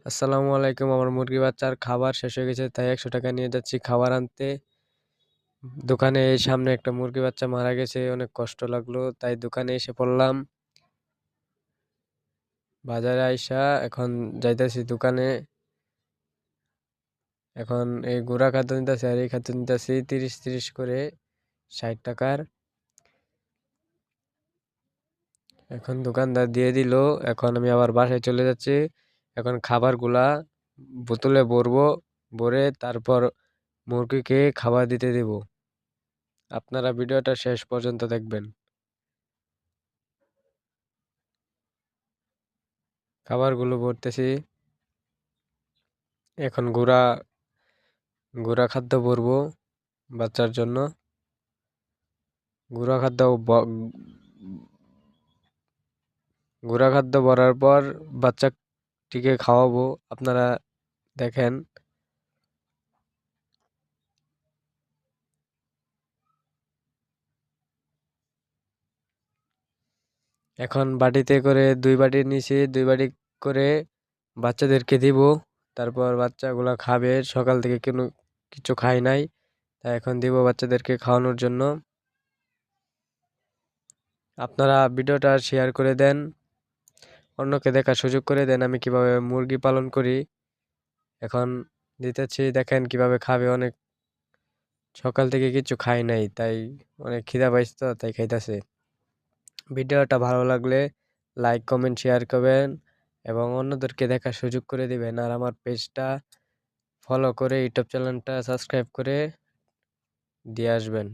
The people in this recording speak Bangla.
আসসালামু আলাইকুম। আমার মুরগি বাচ্চার খাবার শেষ হয়ে গেছে, তাই ১০০ টাকা নিয়ে যাচ্ছি খাবার আনতে। দোকানে এই সামনে একটা মুরগি বাচ্চা মারা গেছে, অনেক কষ্ট লাগলো, তাই দোকানে এসে পড়লাম। বাজারে আইসা এখন যাইতাছি দোকানে। এখন এই গুঁড়া খাদ্য নিতেছি আর এই খাদ্য নিতেছি ৩০ করে ৬০ টাকার। এখন দোকানদার দিয়ে দিল। এখন আমি আবার বাসায় চলে যাচ্ছি। এখন খাবারগুলা বোতলে ভরবো, ভরে তারপর মুরগিকে খাবার দিতে দেব। আপনারা ভিডিওটা শেষ পর্যন্ত দেখবেন। খাবারগুলো ভরতেছি। এখন গুঁড়া গুঁড়া খাদ্য ভরবো বাচ্চার জন্য। গুঁড়া খাদ্য গুঁড়া খাদ্য ভরার পর বাচ্চাটিকে খাওয়াবো। আপনারা দেখেন। এখন বাটিতে করে ২ বাটি নিছি, ২ বাটি করে বাচ্চাদেরকে দিব। তারপর বাচ্চাগুলা খাবে। সকাল থেকে কিছু খায় নাই, তাই এখন দিব বাচ্চাদেরকে খাওয়ানোর জন্য। আপনারা ভিডিওটা শেয়ার করে দেন, অন্যকে দেখার সুযোগ করে দেন আমি কিভাবে মুরগি পালন করি। এখন দিতেছি, দেখেন কিভাবে খাবে। অনেক সকাল থেকে কিছু খায় নাই, তাই অনেক খিদা পাইছে, তো তাই খাইতেছে। ভিডিওটা ভালো লাগলে লাইক কমেন্ট শেয়ার করবেন এবং অন্যদেরকে দেখার সুযোগ করে দিবেন। আর আমার পেজটা ফলো করে ইউটিউব চ্যানেলটা সাবস্ক্রাইব করে দিয়ে আসবেন।